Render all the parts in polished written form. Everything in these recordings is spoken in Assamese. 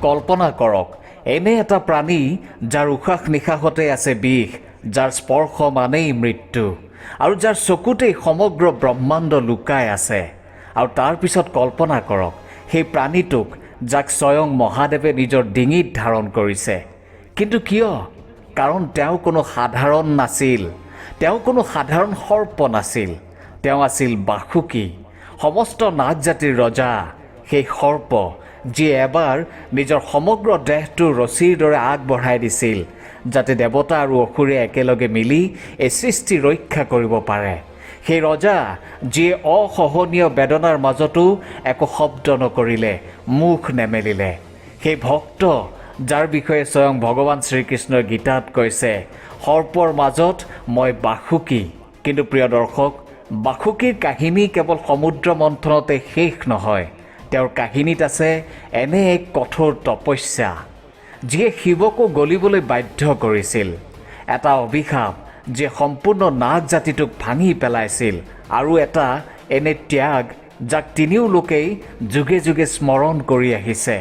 কল্পনা কৰক, এনে এটা প্ৰাণী যাৰ উশাহ নিশাহতে আছে বিষ, যাৰ স্পৰ্শ মানেই মৃত্যু, আৰু যাৰ চকুতেই সমগ্ৰ ব্ৰহ্মাণ্ড লুকাই আছে। আৰু তাৰ পিছত কল্পনা কৰক সেই প্ৰাণীটোক যাক স্বয়ং মহাদেৱে নিজৰ ডিঙিত ধাৰণ কৰিছে। কিন্তু কিয়? কাৰণ তেওঁ কোনো সাধাৰণ নাছিল, তেওঁ কোনো সাধাৰণ সৰ্প নাছিল, তেওঁ আছিল বাসুকী, সমস্ত নাগ জাতিৰ ৰজা, সেই সৰ্প যিয়ে এবাৰ নিজৰ সমগ্ৰ দেহটো ৰছীৰ দৰে আগবঢ়াই দিছিল যাতে দেৱতা আৰু অসুৰে একেলগে মিলি এই সৃষ্টি ৰক্ষা কৰিব পাৰে। সেই ৰজা যিয়ে অসহনীয় বেদনাৰ মাজতো একো শব্দ নকৰিলে, মুখ নেমেলিলে। সেই ভক্ত যাৰ বিষয়ে স্বয়ং ভগৱান শ্ৰীকৃষ্ণই গীতাত কৈছে, সৰ্পৰ মাজত মই বাসুকী। কিন্তু প্ৰিয় দৰ্শক, বাসুকীৰ কাহিনী কেৱল সমুদ্ৰ মন্থনতে শেষ নহয়। তেওঁৰ কাহিনীত আছে এনে এক কঠোৰ তপস্যা যিয়ে শিৱকো গলিবলৈ বাধ্য কৰিছিল, এটা অভিশাপ যিয়ে সম্পূৰ্ণ নাগ জাতিটোক ভাঙি পেলাইছিল, আৰু এটা এনে ত্যাগ যাক তিনিও লোকেই যুগে যুগে স্মৰণ কৰি আহিছে।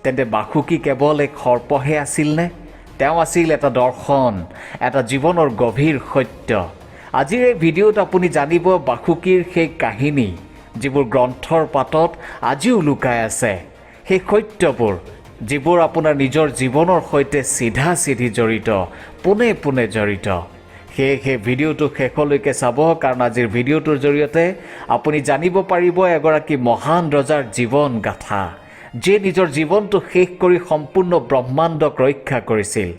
তেন্তে বাসুকী কেৱল এক সৰ্পহে আছিলনে? তেওঁ আছিল এটা দৰ্শন, এটা জীৱনৰ গভীৰ সত্য। আজিৰ এই ভিডিঅ'ত আপুনি জানিব বাসুকীৰ সেই কাহিনী যিবোৰ গ্ৰন্থৰ পাতত আজিও লুকাই আছে, সেই সত্যবোৰ যিবোৰ আপোনাৰ নিজৰ জীৱনৰ সৈতে চিধা চিধি জড়িত, পোনে পোনে জড়িত। সেয়েহে ভিডিঅ'টো শেষলৈকে চাব, কাৰণ আজিৰ ভিডিঅ'টোৰ জৰিয়তে আপুনি জানিব পাৰিব এগৰাকী মহান ৰজাৰ জীৱন গাথা, যিয়ে নিজৰ জীৱনটো শেষ কৰি সম্পূৰ্ণ ব্ৰহ্মাণ্ডক ৰক্ষা কৰিছিল।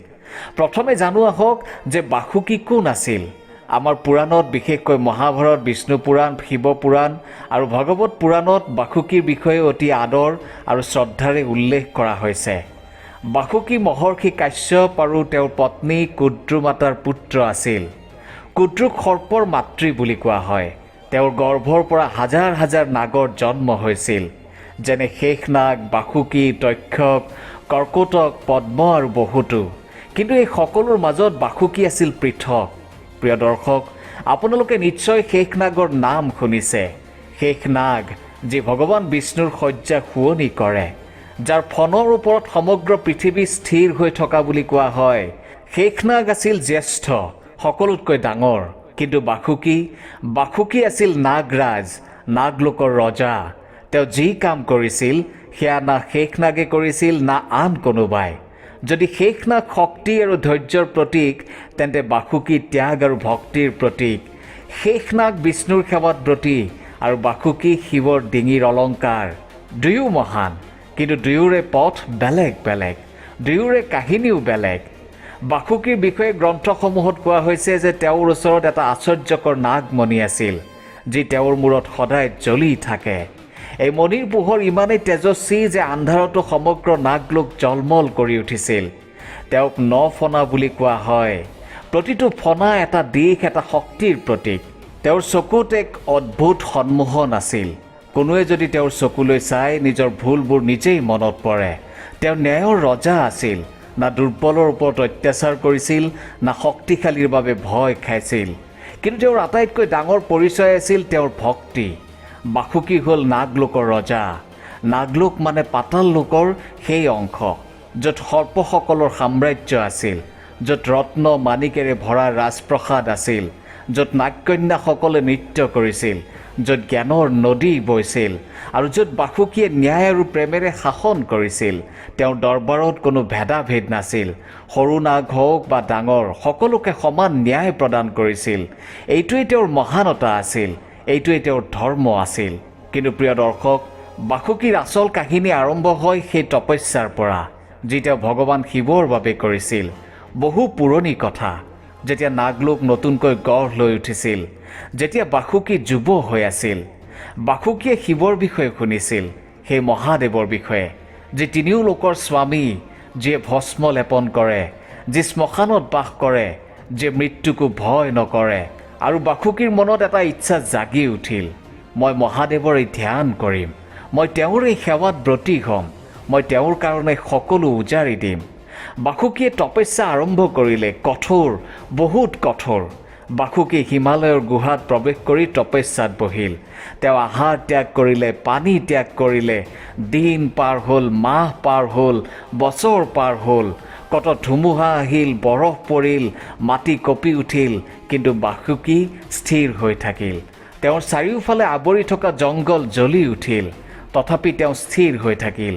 প্ৰথমে জানো আহক যে বাসুকী কোন আছিল। আমাৰ পুৰাণত, বিশেষকৈ মহাভাৰত, বিষ্ণু পুৰাণ, শিৱ পুৰাণ আৰু ভগৱত পুৰাণত বাসুকীৰ বিষয়ে অতি আদৰ আৰু শ্ৰদ্ধাৰে উল্লেখ কৰা হৈছে। বাসুকী মহৰ্ষি কাশ্যপ আৰু তেওঁৰ পত্নী কুদ্ৰু মাতাৰ পুত্ৰ আছিল। কুদ্ৰুক সৰ্পৰ মাতৃ বুলি কোৱা হয়। তেওঁৰ গৰ্ভৰ পৰা হাজাৰ হাজাৰ নাগৰ জন্ম হৈছিল, যেনে শেষনাগ, বাসুকী, তক্ষক, কৰ্কটক, পদ্ম আৰু বহুতো। কিন্তু এই সকলোৰ মাজত বাসুকী আছিল পৃথক। প্ৰিয় দৰ্শক, আপোনালোকে নিশ্চয় শেষনাগৰ নাম শুনিছে। শেষনাগ যি ভগৱান বিষ্ণুৰ শয্যা শুৱনি কৰে, যাৰ ফণৰ ওপৰত সমগ্ৰ পৃথিৱী স্থিৰ হৈ থকা বুলি কোৱা হয়। শেষনাগ আছিল জ্যেষ্ঠ, সকলোতকৈ ডাঙৰ। কিন্তু বাসুকী আছিল নাগৰাজ, নাগলোকৰ ৰজা। তেওঁ যি কাম কৰিছিল সেয়া না শেষনাগে কৰিছিল না আন কোনোবাই। যদি শেষনাগ শক্তি আৰু ধৈৰ্যৰ প্ৰতীক, তেন্তে বাসুকী ত্যাগ আৰু ভক্তিৰ প্ৰতীক। শেষনাগ বিষ্ণুৰ সেৱাত ব্ৰতী আৰু বাসুকী শিৱৰ ডিঙিৰ অলংকাৰ। দুয়ো মহান, কিন্তু দুয়োৰে পথ বেলেগ বেলেগ, দুয়োৰে কাহিনীও বেলেগ। বাসুকীৰ বিষয়ে গ্ৰন্থসমূহত কোৱা হৈছে যে তেওঁৰ ওচৰত এটা আশ্চৰ্যকৰ নাগমণি আছিল, যি তেওঁৰ মূৰত সদায় জ্বলি থাকে। এই মণিৰ পোহৰ ইমানেই তেজস্বী যে আন্ধাৰতো সমগ্ৰ নাগলোক জলমল কৰি উঠিছিল। তেওঁক ৯ ফণা বুলি কোৱা হয়। প্ৰতিটো ফণা এটা দিশ, এটা শক্তিৰ প্ৰতীক। তেওঁৰ চকুত এক অদ্ভুত সন্মোহন আছিল। কোনোৱে যদি তেওঁৰ চকুলৈ চাই নিজৰ ভুলবোৰ নিজেই মনত পৰে। তেওঁ ন্যায়ৰ ৰজা আছিল, না দুৰ্বলৰ ওপৰত অত্যাচাৰ কৰিছিল, না শক্তিশালীৰ বাবে ভয় খাইছিল। কিন্তু তেওঁৰ আটাইতকৈ ডাঙৰ পৰিচয় আছিল তেওঁৰ ভক্তি। বাসুকী হ'ল নাগলোকৰ ৰজা। নাগলোক মানে পাতাল লোকৰ সেই অংশ য'ত সৰ্পসকলৰ সাম্ৰাজ্য আছিল, য'ত ৰত্ন মাণিকেৰে ভৰা ৰাজপ্ৰসাদ আছিল, য'ত নাগকন্যাসকলে নৃত্য কৰিছিল, য'ত জ্ঞানৰ নদী বৈছিল, আৰু য'ত বাসুকীয়ে ন্যায় আৰু প্ৰেমেৰে শাসন কৰিছিল। তেওঁৰ দৰবাৰত কোনো ভেদাভেদ নাছিল। সৰু নাগ হওক বা ডাঙৰ, সকলোকে সমান ন্যায় প্ৰদান কৰিছিল। এইটোৱেই তেওঁৰ মহানতা আছিল, এইটোৱেই তেওঁৰ ধৰ্ম আছিল। কিন্তু প্ৰিয় দৰ্শক, বাসুকীৰ আচল কাহিনী আৰম্ভ হয় সেই তপস্যাৰ পৰা, যি তেওঁ ভগৱান শিৱৰ বাবে কৰিছিল। বহু পুৰণি কথা, যেতিয়া নাগলোক নতুনকৈ গঢ় লৈ উঠিছিল, যেতিয়া বাসুকী যুৱ হৈ আছিল। বাসুকীয়ে শিৱৰ বিষয়ে শুনিছিল, সেই মহাদেৱৰ বিষয়ে, যি তিনিও লোকৰ স্বামী, যিয়ে ভস্ম লেপন কৰে, যি শ্মশানত বাস কৰে, যিয়ে মৃত্যুকো ভয় নকৰে। আৰু বাসুকীৰ মনত এটা ইচ্ছা জাগি উঠিল, মই মহাদেৱৰ এই ধ্যান কৰিম, মই তেওঁৰ এই সেৱাত ব্ৰতী হ'ম, মই তেওঁৰ কাৰণে সকলো উজাৰি দিম। বাসুকীয়ে তপস্যা আৰম্ভ কৰিলে, কঠোৰ, বহুত কঠোৰ। বাসুকী হিমালয়ৰ গুহাত প্ৰৱেশ কৰি তপস্যাত বহিল। তেওঁ আহাৰ ত্যাগ কৰিলে, পানী ত্যাগ কৰিলে। দিন পাৰ হ'ল, মাহ পাৰ হ'ল, বছৰ পাৰ হ'ল। কত ধুমুহা আহিল, বৰফ পৰিল, মাটি কঁপি উঠিল, কিন্তু বাসুকী স্থিৰ হৈ থাকিল। তেওঁৰ চাৰিওফালে আৱৰি থকা জংঘল জ্বলি উঠিল, তথাপি তেওঁ স্থিৰ হৈ থাকিল।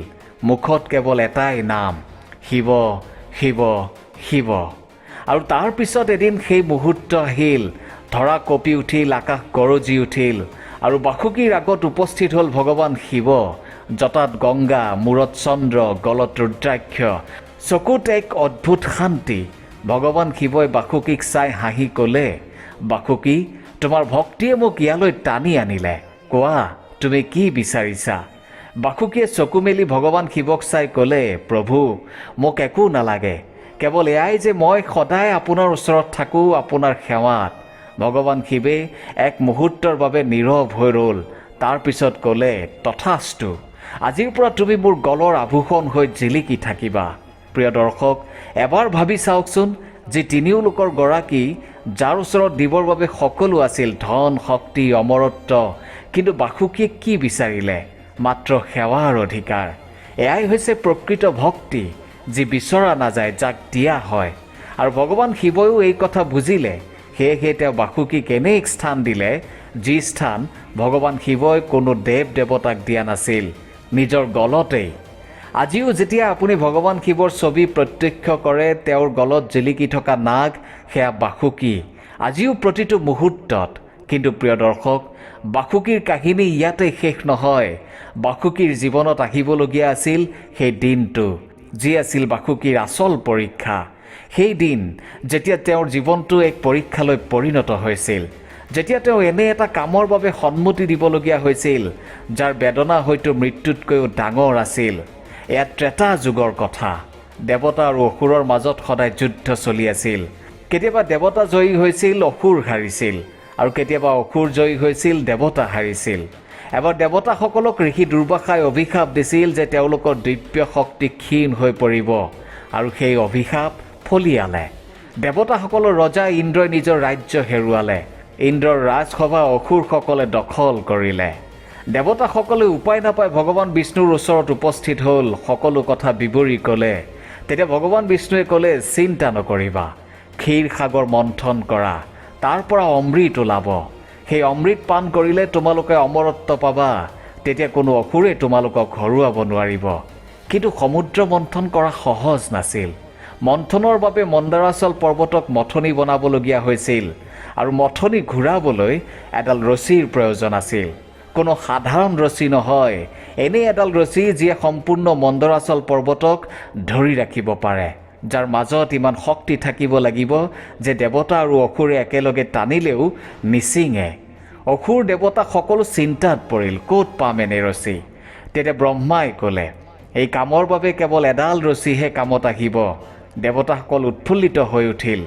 মুখত কেৱল এটাই নাম, শিৱ, শিৱ, শিৱ। আৰু তাৰ পিছত এদিন সেই মুহূৰ্ত আহিল, ধৰা কঁপি উঠিল, আকাশ গৰজি উঠিল, আৰু বাসুকীৰ আগত উপস্থিত হ'ল ভগৱান শিৱ। জটাত গংগা, মূৰত চন্দ্ৰ, গলত ৰুদ্ৰাক্ষ, চকুত এক অদ্ভুত শান্তি। ভগৱান শিৱই বাসুকীক চাই হাঁহি ক'লে, বাসুকী, তোমাৰ ভক্তিয়ে মোক ইয়ালৈ টানি আনিলে। কোৱা, তুমি কি বিচাৰিছা? বাসুকীয়ে চকু মেলি ভগৱান শিৱক চাই ক'লে, প্ৰভু, মোক একো নালাগে, কেৱল এয়াই যে মই সদায় আপোনাৰ ওচৰত থাকোঁ, আপোনাৰ সেৱাত। ভগৱান শিৱে এক মুহূৰ্তৰ বাবে নীৰৱ হৈ ৰ'ল। তাৰ পিছত ক'লে, তথাস্তু, আজিৰ পৰা তুমি মোৰ গলৰ আভূষণ হৈ জিলিকি থাকিবা। প্ৰিয় দৰ্শক, এবাৰ ভাবি চাওকচোন, যি তিনিও লোকৰ গৰাকী, যাৰ ওচৰত দিবৰ বাবে সকলো আছিল, ধন, শক্তি, অমৰত্ব, কিন্তু বাসুকীয়ে কি বিচাৰিলে? মাত্ৰ সেৱাৰ অধিকাৰ। এয়াই হৈছে প্ৰকৃত ভক্তি, যি বিচৰা নাযায়, যাক দিয়া হয়। আৰু ভগৱান শিৱইও এই কথা বুজিলে। সেয়েহে তেওঁ বাসুকীক এনে এক স্থান দিলে, যি স্থান ভগৱান শিৱই কোনো দেৱ দেৱতাক দিয়া নাছিল, নিজৰ গলতেই। আজিও যেতিয়া আপুনি ভগৱান শিৱৰ ছবি প্ৰত্যক্ষ কৰে, তেওঁৰ গলত জিলিকি থকা নাগ, সেয়া বাসুকী, আজিও প্ৰতিটো মুহূৰ্তত। কিন্তু প্ৰিয় দৰ্শক, বাসুকীৰ কাহিনী ইয়াতে শেষ নহয়। বাসুকীৰ জীৱনত আহিবলগীয়া আছিল সেই দিনটো, যি আছিল বাসুকীৰ আচল পৰীক্ষা। সেই দিন যেতিয়া তেওঁৰ জীৱনটো এক পৰীক্ষালৈ পৰিণত হৈছিল, যেতিয়া তেওঁ এনে এটা কামৰ বাবে সন্মতি দিবলগীয়া হৈছিল, যাৰ বেদনা হয়তো মৃত্যুতকৈও ডাঙৰ আছিল। এয়া ত্ৰেতা যুগৰ কথা। দেৱতা আৰু অসুৰৰ মাজত সদায় যুদ্ধ চলি আছিল। কেতিয়াবা দেৱতা জয়ী হৈছিল, অসুৰ হাৰিছিল, আৰু কেতিয়াবা অসুৰ জয়ী হৈছিল, দেৱতা হাৰিছিল। এবাৰ দেৱতাসকলক ঋষি দুৰ্বাসাই অভিশাপ দিছিল যে তেওঁলোকৰ দিব্য শক্তি ক্ষীণ হৈ পৰিব, আৰু সেই অভিশাপ ফলিয়ালে। দেৱতাসকলৰ ৰজা ইন্দ্ৰই নিজৰ ৰাজ্য হেৰুৱালে। ইন্দ্ৰৰ ৰাজসভা অসুৰসকলে দখল কৰিলে। দেৱতাসকলে উপায় নাপাই ভগৱান বিষ্ণুৰ ওচৰত উপস্থিত হ'ল, সকলো কথা বিৱৰি ক'লে। তেতিয়া ভগৱান বিষ্ণুৱে ক'লে, চিন্তা নকৰিবা, ক্ষীৰ সাগৰ মন্থন কৰা, তাৰ পৰা অমৃত ওলাব। সেই অমৃত পান কৰিলে তোমালোকে অমৰত্ব পাবা, তেতিয়া কোনো অসুৰে তোমালোকক হৰুৱাব নোৱাৰিব। কিন্তু সমুদ্ৰ মন্থন কৰা সহজ নাছিল। মন্থনৰ বাবে মন্দাৰাচল পৰ্বতক মথনি বনাবলগীয়া হৈছিল, আৰু মথনি ঘূৰাবলৈ এডাল ৰছীৰ প্ৰয়োজন আছিল। কোনো সাধাৰণ ৰছী নহয়, এনে এডাল ৰছী যিয়ে সম্পূৰ্ণ মন্দৰাচল পৰ্বতক ধৰি ৰাখিব পাৰে, যাৰ মাজত ইমান শক্তি থাকিব লাগিব যে দেৱতা আৰু অসুৰে একেলগে টানিলেও নিচিঙে। অসুৰ দেৱতা সকলো চিন্তাত পৰিল, ক'ত পাম এনে ৰছী? তেতিয়া ব্ৰহ্মাই ক'লে, এই কামৰ বাবে কেৱল এডাল ৰছীহে কামত আহিব। দেৱতাসকল উৎফুল্লিত হৈ উঠিল।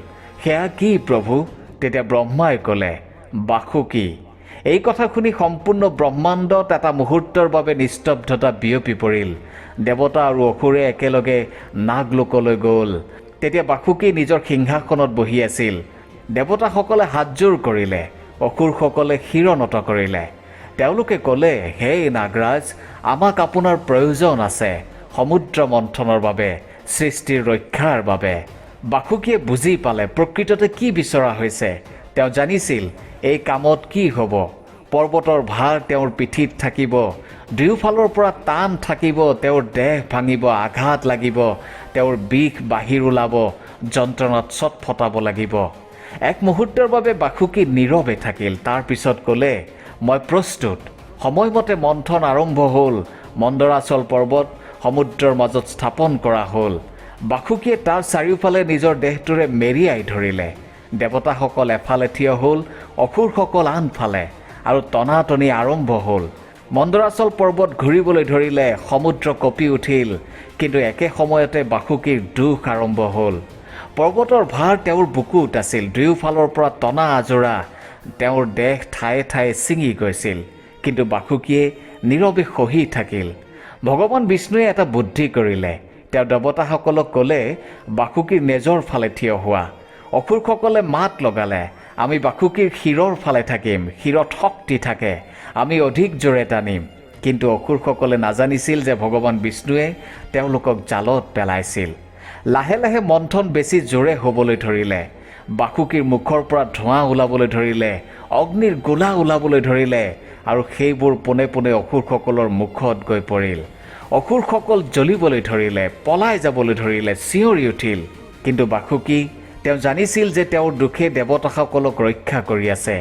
সেয়া কি প্ৰভু? তেতিয়া ব্ৰহ্মাই ক'লে, বাসুকী। এই কথা শুনি সম্পূৰ্ণ ব্ৰহ্মাণ্ডত এটা মুহূৰ্তৰ বাবে নিস্তব্ধতা বিয়পি পৰিল। দেৱতা আৰু অসুৰে একেলগে নাগলোকলৈ গ'ল। তেতিয়া বাসুকী নিজৰ সিংহাসনত বহি আছিল। দেৱতাসকলে হাতযোৰ কৰিলে, অসুৰসকলে শিৰণত কৰিলে। তেওঁলোকে ক'লে, হে নাগৰাজ, আমাক আপোনাৰ প্ৰয়োজন আছে, সমুদ্ৰ মন্থনৰ বাবে, সৃষ্টিৰ ৰক্ষাৰ বাবে। বাসুকীয়ে বুজি পালে প্ৰকৃততে কি বিচৰা হৈছে। তেওঁ জানিছিল এই কামত কি হ'ব। পৰ্বতৰ ভাৰ তেওঁৰ পিঠিত থাকিব, দুয়োফালৰ পৰা টান থাকিব, তেওঁৰ দেহ ভাঙিব, আঘাত লাগিব, তেওঁৰ বিষ বাহিৰ ওলাব, যন্ত্ৰণাত ছটফটাব লাগিব। এক মুহূৰ্তৰ বাবে বাসুকী নীৰৱে থাকিল। তাৰ পিছত ক'লে, মই প্ৰস্তুত। সময়মতে মন্থন আৰম্ভ হ'ল। মন্দৰাচল পৰ্বত সমুদ্ৰৰ মাজত স্থাপন কৰা হ'ল। বাসুকীয়ে তাৰ চাৰিওফালে নিজৰ দেহটোৰে মেৰিয়াই ধৰিলে। দেৱতাসকল এফালে থিয় হ'ল, অসুৰসকল আনফালে, আৰু টনাটনি আৰম্ভ হ'ল। মন্দৰাচল পৰ্বত ঘূৰিবলৈ ধৰিলে, সমুদ্ৰ কঁপি উঠিল, কিন্তু একে সময়তে বাসুকীৰ দুখ আৰম্ভ হ'ল। পৰ্বতৰ ভাৰ তেওঁৰ বুকুত আছিল, দুয়োফালৰ পৰা টনা আজোৰা, তেওঁৰ দেহ ঠায়ে ঠায়ে ছিঙি গৈছিল, কিন্তু বাসুকীয়ে নীৰৱে সহি থাকিল। ভগৱান বিষ্ণুৱে এটা বুদ্ধি কৰিলে। তেওঁ দেৱতাসকলক ক'লে, বাসুকীৰ নেজৰ ফালে থিয় হোৱা। অসুৰসকলে মাত লগালে, আমি বাসুকীৰ শিৰৰ ফালে থাকিম, শিৰত শক্তি থাকে, আমি অধিক জোৰে টানিম। কিন্তু অসুৰসকলে নাজানিছিল যে ভগৱান বিষ্ণুৱে তেওঁলোকক জালত পেলাইছিল। লাহে লাহে মন্থন বেছি জোৰে হ'বলৈ ধৰিলে। বাসুকীৰ মুখৰ পৰা ধোঁৱা ওলাবলৈ ধৰিলে, অগ্নিৰ গোলা ওলাবলৈ ধৰিলে, আৰু সেইবোৰ পোনে পোনে অসুৰসকলৰ মুখত গৈ পৰিল। অসুৰসকল জ্বলিবলৈ ধৰিলে, পলাই যাবলৈ ধৰিলে, চিঞৰি উঠিল। কিন্তু বাসুকী তেওঁ জানিছিল যে তেওঁৰ দুখে দেৱতাসকলক ৰক্ষা কৰি আছে,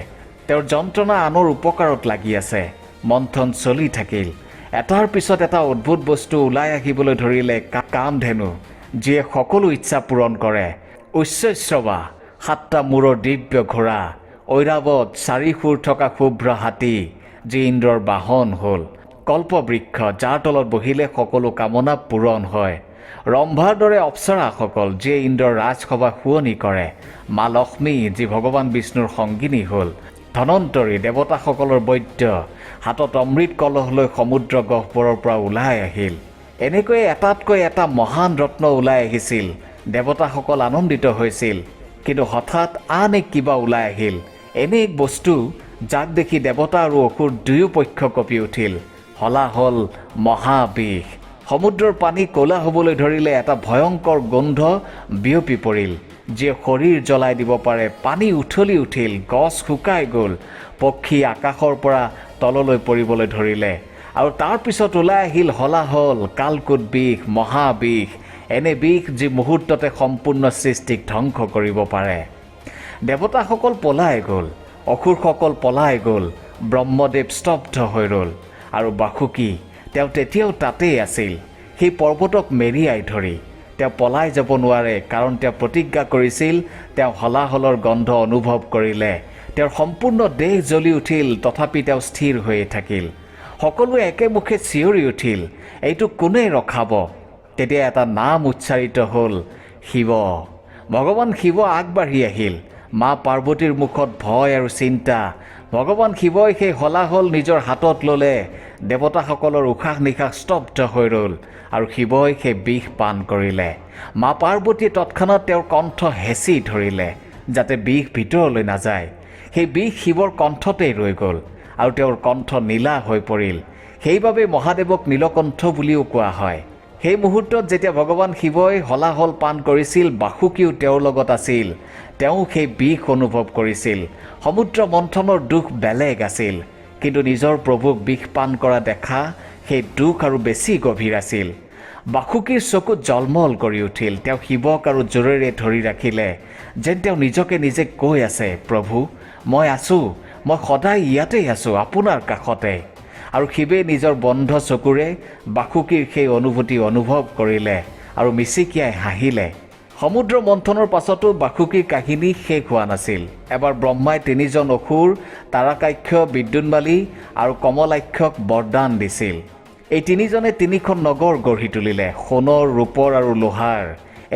তেওঁৰ যন্ত্ৰণা আনৰ উপকাৰত লাগি আছে। মন্থন চলি থাকিল। এটাৰ পিছত এটা অদ্ভুত বস্তু ওলাই আহিবলৈ ধৰিলে। কামধেনু, যিয়ে সকলো ইচ্ছা পূৰণ কৰে, উচ্চশ্ৰৱা, 7টা মূৰৰ দিব্য ঘোঁৰা, ঐৰাৱত 4 শুৰ থকা শুভ্ৰ হাতী, যি ইন্দ্ৰৰ বাহন হ'ল, কল্পবৃক্ষ, যাৰ তলত বহিলে সকলো কামনা পূৰণ হয়, ৰম্ভাৰ দৰে অপ্সৰাসকল, যিয়ে ইন্দ্ৰৰ ৰাজসভা শুৱনি কৰে, মা লক্ষ্মী, যি ভগৱান বিষ্ণুৰ সংগিনী হ'ল, ধনন্তৰী, দেৱতাসকলৰ বৈদ্য, হাতত অমৃত কলহ লৈ সমুদ্ৰ গহ্বৰৰ পৰা ওলাই আহিল। এনেকৈয়ে এটাতকৈ এটা মহান ৰত্ন ওলাই আহিছিল। দেৱতাসকল আনন্দিত হৈছিল। কিন্তু হঠাৎ আন এক কিবা ওলাই আহিল, এনে এক বস্তু যাক দেখি দেৱতা আৰু অসুৰ দুয়ো পক্ষ কঁপি উঠিল। হলাহল মহাবিষ। সমুদ্ৰৰ পানী ক'লা হ'বলৈ ধৰিলে। এটা ভয়ংকৰ গোন্ধ বিয়পি পৰিল, যিয়ে শৰীৰ জ্বলাই দিব পাৰে। পানী উঠলি উঠিল, গছ শুকাই গ'ল, পক্ষী আকাশৰ পৰা তললৈ পৰিবলৈ ধৰিলে। আৰু তাৰ পিছত ওলাই আহিল হলাহল, কালকুট বিষ, মহাবিষ, এনে বিষ যি মুহূৰ্ততে সম্পূৰ্ণ সৃষ্টিক ধ্বংস কৰিব পাৰে। দেৱতাসকল পলাই গ'ল, অসুৰসকল পলাই গ'ল, ব্ৰহ্মদেৱ স্তব্ধ হৈ ৰ'ল। আৰু বাসুকী তেওঁ তেতিয়াও তাতেই আছিল, সেই পৰ্বতক মেৰিয়াই ধৰি। তেওঁ পলাই যাব নোৱাৰে, কাৰণ তেওঁ প্ৰতিজ্ঞা কৰিছিল। তেওঁ হলাহলৰ গন্ধ অনুভৱ কৰিলে। তেওঁৰ সম্পূৰ্ণ দেহ জ্বলি উঠিল, তথাপি তেওঁ স্থিৰ হৈয়ে থাকিল। সকলোৱে একেমুখে চিঞৰি উঠিল, এইটো কোনে ৰখাব? তেতিয়া এটা নাম উচ্চাৰিত হ'ল, শিৱ। ভগৱান শিৱ আগবাঢ়ি আহিল। মা পাৰ্বতীৰ মুখত ভয় আৰু চিন্তা। ভগৱান শিৱই সেই হলাহল নিজৰ হাতত ল'লে। দেৱতাসকলৰ উশাহ নিশাহ স্তব্ধ হৈ ৰ'ল, আৰু শিৱই সেই বিষ পান কৰিলে। মা পাৰ্বতীয়ে তৎক্ষণাত তেওঁৰ কণ্ঠ হেঁচি ধৰিলে, যাতে বিষ ভিতৰলৈ নাযায়। সেই বিষ শিৱৰ কণ্ঠতেই ৰৈ গ'ল, আৰু তেওঁৰ কণ্ঠ নীলা হৈ পৰিল। সেইবাবে মহাদেৱক নীলকণ্ঠ বুলিও কোৱা হয়। সেই মুহূৰ্তত যেতিয়া ভগৱান শিৱই হলাহল পান কৰিছিল, বাসুকীও তেওঁৰ লগত আছিল। তেওঁ সেই বিষ অনুভৱ কৰিছিল। সমুদ্ৰ মন্থনৰ দুখ বেলেগ আছিল, কিন্তু নিজৰ প্ৰভুক বিষ পান কৰা দেখা সেই দুখ আৰু বেছি গভীৰ আছিল। বাসুকীৰ চকুত জলমল কৰি উঠিল। তেওঁ শিৱক আৰু জোৰেৰে ধৰি ৰাখিলে, যেন তেওঁ নিজকে নিজে কৈ আছে, প্ৰভু, মই আছোঁ, মই সদায় ইয়াতেই আছোঁ, আপোনাৰ কাষতে। আৰু শিৱে নিজৰ বন্ধ চকুৰে বাসুকীৰ সেই অনুভূতি অনুভৱ কৰিলে আৰু মিচিকিয়াই হাঁহিলে। সমুদ্ৰ মন্থনৰ পাছতো বাসুকীৰ কাহিনী শেষ হোৱা নাছিল। এবাৰ ব্ৰহ্মাই 3জন অসুৰ, তাৰাকাক্ষ, বিদ্যুন্মালী আৰু কমলাক্ষক বৰদান দিছিল। এই 3জনে 3খন নগৰ গঢ়ি তুলিলে, সোণৰ, ৰূপৰ আৰু লোহাৰ।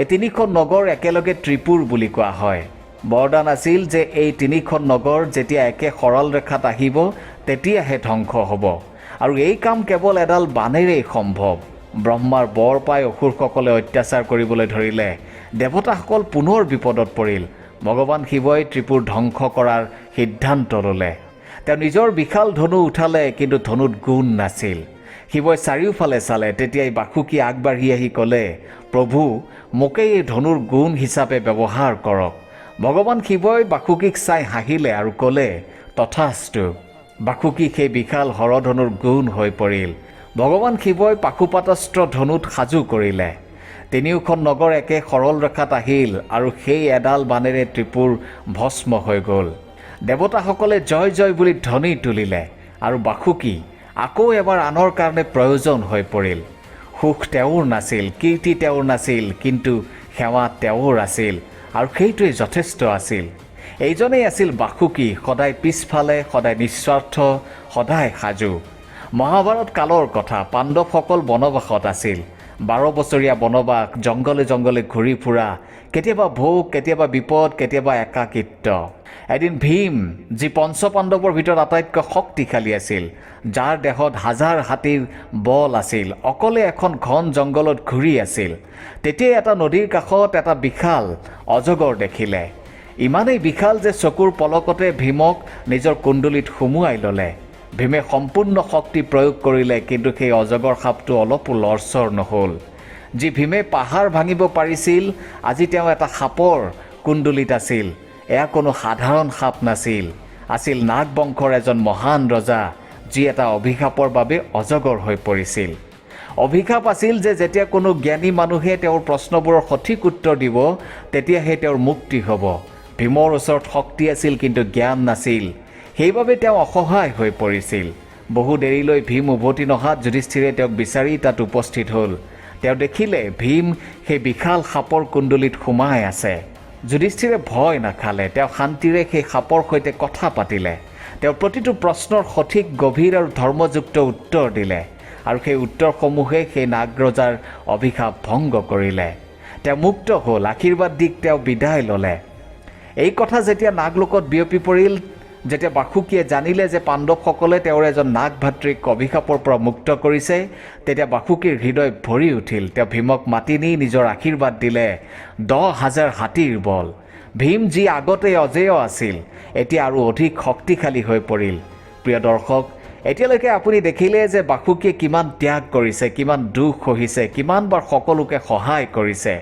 এই 3খন নগৰ একেলগে ত্ৰিপুৰ বুলি কোৱা হয়। বৰদান আছিল যে এই 3খন নগৰ যেতিয়া একে সৰল ৰেখাত আহিব, তেতিয়াহে ধ্বংস হ'ব। আৰু এই কাম কেৱল এডাল বানেৰেই সম্ভৱ। ব্ৰহ্মাৰ বৰ পাই অসুৰসকলে অত্যাচাৰ কৰিবলৈ ধৰিলে। দেৱতাসকল পুনৰ বিপদত পৰিল। ভগৱান শিৱই ত্ৰিপুৰ ধ্বংস কৰাৰ সিদ্ধান্ত ল'লে। তেওঁ নিজৰ বিশাল ধনু উঠালে, কিন্তু ধনুত গুণ নাছিল। শিৱই চাৰিওফালে চালে। তেতিয়াই বাসুকী আগবাঢ়ি আহি ক'লে, প্ৰভু, মোকেই এই ধনুৰ গুণ হিচাপে ব্যৱহাৰ কৰক। ভগৱান শিৱই বাসুকীক চাই হাঁহিলে আৰু ক'লে, তথাস্তু। বাসুকী সেই বিশাল হৰধনুৰ গুণ হৈ পৰিল। ভগৱান শিৱই পাশুপাতাস্ত্ৰ ধনুত সাজু কৰিলে। 3খন নগৰ একে সৰল ৰেখাত আহিল, আৰু সেই এডাল বানেৰে ত্ৰিপুৰ ভস্ম হৈ গ'ল। দেৱতাসকলে জয় জয় বুলি ধ্বনি তুলিলে, আৰু বাসুকী আকৌ এবাৰ আনৰ কাৰণে প্ৰয়োজন হৈ পৰিল। সুখ তেওঁৰ নাছিল, কীৰ্তি তেওঁৰ নাছিল, কিন্তু সেৱা তেওঁৰ আছিল, আৰু সেইটোৱেই যথেষ্ট আছিল। এইজনেই আছিল বাসুকী, সদায় পিছফালে, সদায় নিস্বাৰ্থ, সদায় সাজু। মহাভাৰত কালৰ কথা। পাণ্ডৱসকল বনবাসত আছিল। 12 বছৰীয়া বনবাস, জংগলে জংগলে ঘূৰি ফুৰা, কেতিয়াবা ভোগ, কেতিয়াবা বিপদ, কেতিয়াবা একাকিত্ব। এদিন ভীম, যি পঞ্চপাণ্ডৱৰ ভিতৰত আটাইতকৈ শক্তিশালী আছিল, যাৰ দেহত 1000 হাতীৰ বল আছিল, অকলে এখন ঘন জংগলত ঘূৰি আছিল। তেতিয়াই এটা নদীৰ কাষত এটা বিশাল অজগৰ দেখিলে। ইমানেই বিশাল যে চকুৰ পলকতে ভীমক নিজৰ কুণ্ডলীত সুমুৱাই ল'লে। ভীমে সম্পূৰ্ণ শক্তি প্ৰয়োগ কৰিলে, কিন্তু সেই অজগৰ সাপটো অলপো লৰচৰ নহ'ল। যি ভীমে পাহাৰ ভাঙিব পাৰিছিল, আজি তেওঁ এটা সাপৰ কুণ্ডলীত আছিল। এয়া কোনো সাধাৰণ সাপ নাছিল, আছিল নাগ বংশৰ এজন মহান ৰজা, যি এটা অভিশাপৰ বাবে অজগৰ হৈ পৰিছিল। অভিশাপ আছিল যে যেতিয়া কোনো জ্ঞানী মানুহে তেওঁৰ প্ৰশ্নবোৰৰ সঠিক উত্তৰ দিব, তেতিয়াহে তেওঁৰ মুক্তি হ'ব। ভীমৰ ওচৰত শক্তি আছিল, কিন্তু জ্ঞান নাছিল। সেইবাবে তেওঁ অসহায় হৈ পৰিছিল। বহু দেৰিলৈ ভীম উভতি নহাত যুধিষ্ঠিৰে তেওঁক বিচাৰি তাত উপস্থিত হ'ল। তেওঁ দেখিলে ভীম সেই বিশাল সাপৰ কুণ্ডলীত সোমাই আছে। যুধিষ্ঠিৰে ভয় নাখালে। তেওঁ শান্তিৰে সেই সাপৰ সৈতে কথা পাতিলে। তেওঁ প্ৰতিটো প্ৰশ্নৰ সঠিক, গভীৰ আৰু ধৰ্মযুক্ত উত্তৰ দিলে, আৰু সেই উত্তৰসমূহে সেই নাগৰজাৰ অভিশাপ ভংগ কৰিলে। তেওঁ মুক্ত হ'ল। আশীৰ্বাদ দি তেওঁ বিদায় ল'লে। এই কথা যেতিয়া নাগলোকত বিয়পি পৰিল, যেতিয়া বাসুকীয়ে জানিলে যে পাণ্ডৱসকলে তেওঁৰ এজন নাগ ভাতৃক অভিশাপৰ পৰা মুক্ত কৰিছে, তেতিয়া বাসুকীৰ হৃদয় ভৰি উঠিল। তেওঁ ভীমক মাতি নি নিজৰ আশীৰ্বাদ দিলে 10,000 হাতীৰ বল। ভীম যি আগতে অজেয় আছিল, এতিয়া আৰু অধিক শক্তিশালী হৈ পৰিল। প্ৰিয় দৰ্শক, এতিয়ালৈকে আপুনি দেখিলে যে বাসুকীয়ে কিমান ত্যাগ কৰিছে, কিমান দুখ সহিছে, কিমানবাৰ সকলোকে সহায় কৰিছে।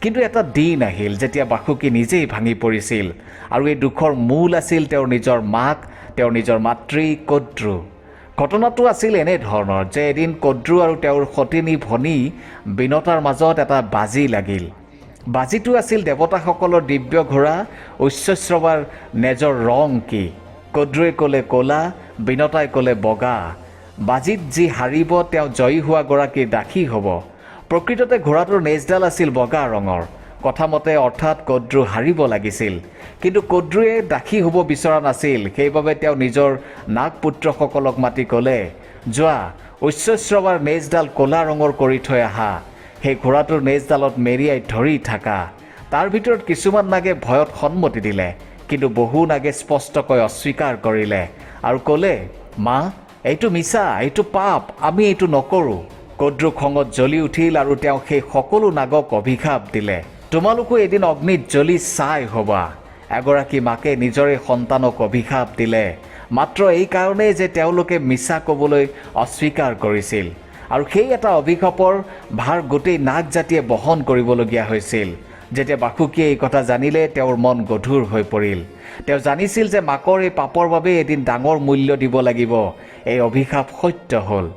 কিন্তু এটা দিন আহিল যেতিয়া বাসুকী নিজেই ভাঙি পৰিছিল, আৰু এই দুখৰ মূল আছিল তেওঁৰ নিজৰ মাক, তেওঁৰ নিজৰ মাতৃ কদ্ৰু। ঘটনাটো আছিল এনেধৰণৰ যে এদিন কদ্ৰু আৰু তেওঁৰ সতিনী ভনী বিনতাৰ মাজত এটা বাজি লাগিল। বাজিটো আছিল দেৱতাসকলৰ দিব্য ঘোঁৰা উচ্চশ্ৰৱাৰ নেজৰ ৰং কি? কদ্ৰুৱে ক'লে ক'লা, বিনতাই ক'লে বগা। বাজিত যি হাৰিব তেওঁ জয়ী হোৱা গৰাকীৰ দাসী হ'ব। প্ৰকৃততে ঘোঁৰাটোৰ নেজডাল আছিল বগা ৰঙৰ। কথামতে অৰ্থাৎ কদ্ৰু হাৰিব লাগিছিল, কিন্তু কদ্ৰুৱে দাসী হ'ব বিচৰা নাছিল। সেইবাবে তেওঁ নিজৰ নাগপুত্ৰসকলক মাতি ক'লে, যোৱা, উচ্চশ্ৰৱাৰ নেজডাল ক'লা ৰঙৰ কৰি থৈ আহা। সেই ঘোঁৰাটোৰ নেজডালত মেৰিয়াই ধৰি থাকা। তাৰ ভিতৰত কিছুমান নাগে ভয়ত সন্মতি দিলে, কিন্তু বহু নাগে স্পষ্টকৈ অস্বীকাৰ কৰিলে আৰু ক'লে, মা, এইটো মিছা, এইটো পাপ, আমি এইটো নকৰোঁ। কদ্ৰু খঙত জ্বলি উঠিল আৰু তেওঁ সেই সকলো নাগক অভিশাপ দিলে, তোমালোকো এদিন অগ্নিত জ্বলি ছাই হ'বা। এগৰাকী মাকে নিজৰে সন্তানক অভিশাপ দিলে, মাত্ৰ এই কাৰণেই যে তেওঁলোকে মিছা ক'বলৈ অস্বীকাৰ কৰিছিল। আৰু সেই এটা অভিশাপৰ ভাৰ গোটেই নাগ জাতিয়ে বহন কৰিবলগীয়া হৈছিল। যেতিয়া বাসুকীয়ে এই কথা জানিলে, তেওঁৰ মন গধুৰ হৈ পৰিল। তেওঁ জানিছিল যে মাকৰ এই পাপৰ বাবে এদিন ডাঙৰ মূল্য দিব লাগিব। এই অভিশাপ সত্য হ'ল।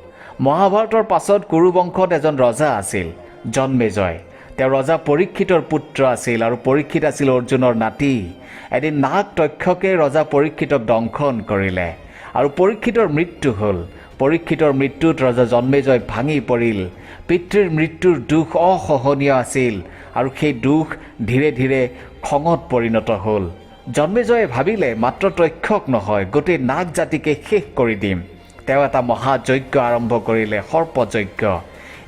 মহাভাৰতৰ পাছত কুৰু বংশত এজন ৰজা আছিল, জন্মেজয়। তেওঁ ৰজা পৰীক্ষিতৰ পুত্ৰ আছিল, আৰু পৰীক্ষিত আছিল অৰ্জুনৰ নাতি। এদিন নাগ তক্ষকে ৰজা পৰীক্ষিতক দংশন কৰিলে, আৰু পৰীক্ষিতৰ মৃত্যু হ'ল। পৰীক্ষিতৰ মৃত্যুত ৰজা জন্মেজয় ভাঙি পৰিল। পিতৃৰ মৃত্যুৰ দুখ অসহনীয় আছিল, আৰু সেই দুখ ধীৰে ধীৰে খঙত পৰিণত হ'ল। জন্মেজয়ে ভাবিলে, মাত্ৰ তক্ষক নহয়, গোটেই নাগ জাতিকে শেষ কৰি দিম। তেওঁ এটা মহাযজ্ঞ আৰম্ভ কৰিলে, সৰ্পযজ্ঞ।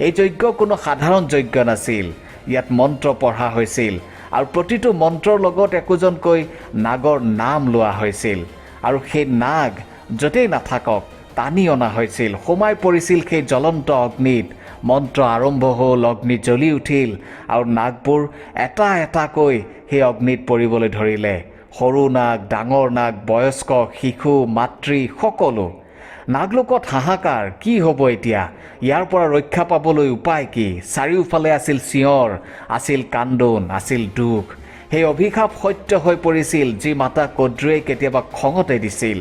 এই যজ্ঞ কোনো সাধাৰণ যজ্ঞ নাছিল। ইয়াত মন্ত্ৰ পঢ়া হৈছিল, আৰু প্ৰতিটো মন্ত্ৰৰ লগত একোজনকৈ নাগৰ নাম লোৱা হৈছিল, আৰু সেই নাগ য'তেই নাথাকক টানি অনা হৈছিল, সোমাই পৰিছিল সেই জ্বলন্ত অগ্নিত। মন্ত্ৰ আৰম্ভ হ'ল, অগ্নি জ্বলি উঠিল, আৰু নাগবোৰ এটা এটাকৈ সেই অগ্নিত পৰিবলৈ ধৰিলে। সৰু নাগ, ডাঙৰ নাগ, বয়স্ক, শিশু, মাতৃ, সকলো। নাগলোকত হাহাকাৰ, কি হ'ব এতিয়া? ইয়াৰ পৰা ৰক্ষা পাবলৈ উপায় কি? চাৰিওফালে আছিল চিঞৰ, আছিল কান্দোন, আছিল দুখ। সেই অভিশাপ সত্য হৈ পৰিছিল, যি মাতা কদ্ৰুৱে কেতিয়াবা খঙতে দিছিল।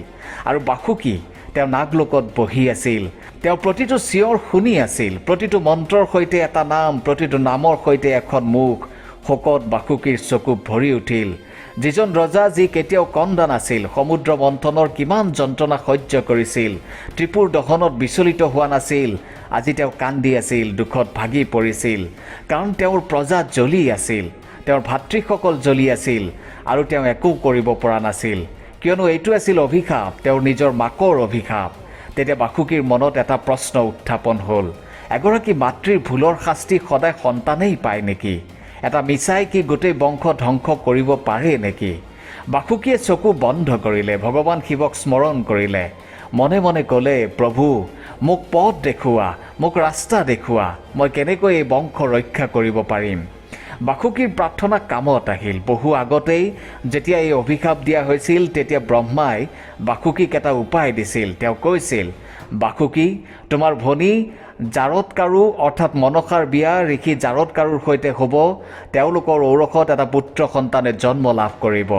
আৰু বাসুকী, তেওঁ নাগলোকত বহি আছিল। তেওঁ প্ৰতিটো চিঞৰ শুনি আছিল, প্ৰতিটো মন্ত্ৰৰ সৈতে এটা নাম, প্ৰতিটো নামৰ সৈতে এখন মুখ। শোকত বাসুকীৰ চকু ভৰি উঠিল। যিজন ৰজা, যি কেতিয়াও কন্দা নাছিল, সমুদ্ৰ মন্থনৰ কিমান যন্ত্ৰণা সহ্য কৰিছিল, ত্ৰিপুৰ দহনত বিচলিত হোৱা নাছিল, আজি তেওঁ কান্দি আছিল, দুখত ভাগি পৰিছিল। কাৰণ তেওঁৰ প্ৰজা জ্বলি আছিল, তেওঁৰ ভাতৃসকল জ্বলি আছিল, আৰু তেওঁ একো কৰিব পৰা নাছিল, কিয়নো এইটো আছিল অভিশাপ, তেওঁৰ নিজৰ মাকৰ অভিশাপ। তেতিয়া বাসুকীৰ মনত এটা প্ৰশ্ন উত্থাপন হ'ল, এগৰাকী মাতৃৰ ভুলৰ শাস্তি সদায় সন্তানেই পায় নেকি? এটা মিছাই কি গোটেই বংশ ধ্বংস কৰিব পাৰে নেকি? বাসুকীয়ে চকু বন্ধ কৰিলে, ভগৱান শিৱক স্মৰণ কৰিলে। মনে মনে ক'লে, প্ৰভু, মোক পথ দেখুওৱা, মোক ৰাস্তা দেখুওৱা, মই কেনেকৈ এই বংশ ৰক্ষা কৰিব পাৰিম। বাসুকীৰ প্ৰাৰ্থনা কামত আহিল। বহু আগতেই যেতিয়া এই অভিশাপ দিয়া হৈছিল তেতিয়া ব্ৰহ্মাই বাসুকীক এটা উপায় দিছিল। তেওঁ কৈছিল, বাসুকী, তোমাৰ ভনী জাৰৎকাৰু অৰ্থাৎ মনসাৰ বিয়া ঋষি জাৰৎকাৰুৰ সৈতে হ'ব। তেওঁলোকৰ ঔৰসত এটা পুত্ৰ সন্তানে জন্ম লাভ কৰিব,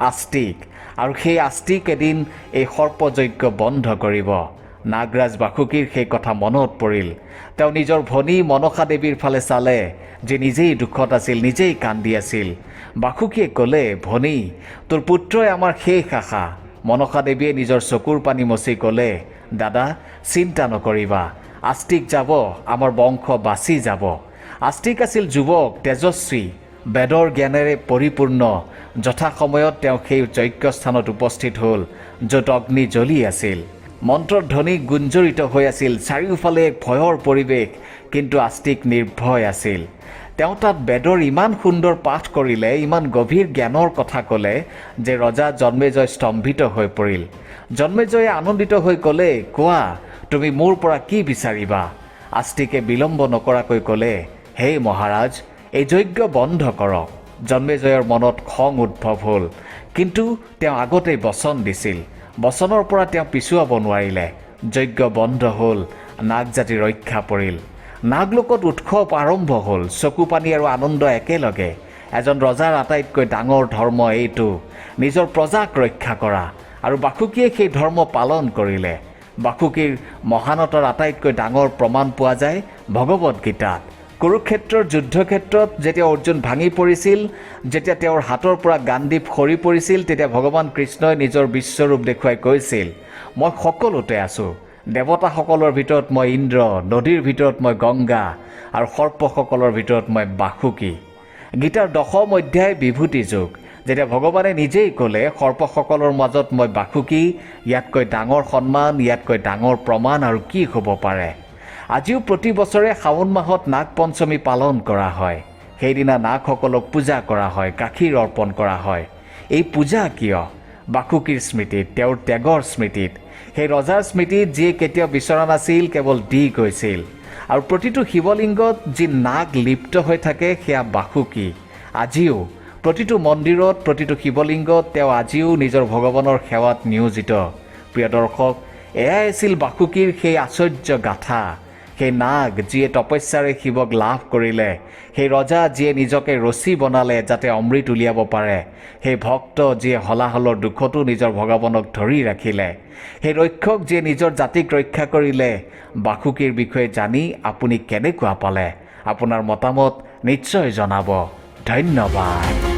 আস্তিক, আৰু সেই আস্তিক এদিন এই সৰ্পযজ্ঞ বন্ধ কৰিব। নাগৰাজ বাসুকীৰ সেই কথা মনত পৰিল। তেওঁ নিজৰ ভনী মনসা দেৱীৰ ফালে চালে, যে নিজেই দুখত আছিল, নিজেই কান্দি আছিল। বাসুকীয়ে ক'লে, ভনী, তোৰ পুত্ৰই আমাৰ শেষ আশা। মনসা দেৱীয়ে নিজৰ চকুৰ পানী মচি ক'লে, দাদা, চিন্তা নকৰিবা, আস্তিক যাব, আমাৰ বংশ বাচি যাব। আস্তিক আছিল যুৱক, তেজস্বী, বেদৰ জ্ঞানেৰে পৰিপূৰ্ণ। যথাসময়ত তেওঁ সেই যজ্ঞস্থানত উপস্থিত হ'ল, য'ত অগ্নি জ্বলি আছিল। মন্ত্ৰৰ ধ্বনি গুঞ্জৰিত হৈ আছিল, চাৰিওফালে এক ভয়ৰ পৰিৱেশ, কিন্তু আস্তিক নিৰ্ভয় আছিল। তেওঁ তাত বেদৰ ইমান সুন্দৰ পাঠ কৰিলে, ইমান গভীৰ জ্ঞানৰ কথা ক'লে যে ৰজা জন্মেজয় স্তম্ভিত হৈ পৰিল। জন্মেজয়ে আনন্দিত হৈ ক'লে, কোৱা, তুমি মোৰ পৰা কি বিচাৰিবা? আস্তিকে বিলম্ব নকৰাকৈ ক'লে, হে মহাৰাজ, এই যজ্ঞ বন্ধ কৰক। জন্মেজয়ৰ মনত খং উদ্ভৱ হ'ল, কিন্তু তেওঁ আগতেই বচন দিছিল। বচনৰ পৰা তেওঁ পিছুৱাব নোৱাৰিলে। যজ্ঞ বন্ধ হ'ল, নাগ জাতি ৰক্ষা পৰিল। নাগলোকত উৎসৱ আৰম্ভ হ'ল, চকু পানী আৰু আনন্দ একেলগে। এজন ৰজাৰ আটাইতকৈ ডাঙৰ ধৰ্ম এইটো, নিজৰ প্ৰজাক ৰক্ষা কৰা, আৰু বাসুকীয়ে সেই ধৰ্ম পালন কৰিলে। বাসুকীৰ মহানতাৰ আটাইতকৈ ডাঙৰ প্ৰমাণ পোৱা যায় ভগৱদ গীতাত। কুৰুক্ষেত্ৰৰ যুদ্ধক্ষেত্ৰত যেতিয়া অৰ্জুন ভাঙি পৰিছিল, যেতিয়া তেওঁৰ হাতৰ পৰা গাণ্ডীপ সৰি পৰিছিল, তেতিয়া ভগৱান কৃষ্ণই নিজৰ বিশ্বৰূপ দেখুৱাই কৈছিল, মই সকলোতে আছোঁ। দেৱতাসকলৰ ভিতৰত মই ইন্দ্ৰ, নদীৰ ভিতৰত মই গংগা, আৰু সৰ্পসকলৰ ভিতৰত মই বাসুকী। গীতাৰ 10ম অধ্যায় বিভূতি যুগ, যেতিয়া ভগৱানে নিজেই ক'লে, সৰ্পসকলৰ মাজত মই বাসুকী, ইয়াতকৈ ডাঙৰ সন্মান, ইয়াতকৈ ডাঙৰ প্ৰমাণ আৰু কি হ'ব পাৰে। আজিও প্ৰতি বছৰে শাওণ মাহত নাগ পঞ্চমী পালন কৰা হয়। সেইদিনা নাগসকলক পূজা কৰা হয়, গাখীৰ অৰ্পণ কৰা হয়। এই পূজা কিয়? বাসুকীৰ স্মৃতিত, তেওঁৰ ত্যাগৰ স্মৃতিত, সেই ৰজাৰ স্মৃতিত যিয়ে কেতিয়াও বিচৰা নাছিল, কেৱল দি গৈছিল। আৰু প্ৰতিটো শিৱলিংগত যি নাগ লিপ্ত হৈ থাকে সেয়া বাসুকী। আজিও প্ৰতিটো মন্দিৰত, প্ৰতিটো শিৱলিংগত তেওঁ আজিও নিজৰ ভগৱানৰ সেৱাত নিয়োজিত। প্ৰিয় দৰ্শক, এয়াই আছিল বাসুকীৰ সেই আশ্চৰ্য গাথা। সেই নাগ যিয়ে তপস্যাৰে শিৱক লাভ কৰিলে, সেই ৰজা যিয়ে নিজকে ৰছী বনালে যাতে অমৃত উলিয়াব পাৰে, সেই ভক্ত যিয়ে হলাহলৰ দুখতো নিজৰ ভগৱানক ধৰি ৰাখিলে, সেই ৰক্ষক যিয়ে নিজৰ জাতিক ৰক্ষা কৰিলে। বাসুকীৰ বিষয়ে জানি আপুনি কেনেকুৱা পালে? আপোনাৰ মতামত নিশ্চয় জনাব। ধন্যবাদ।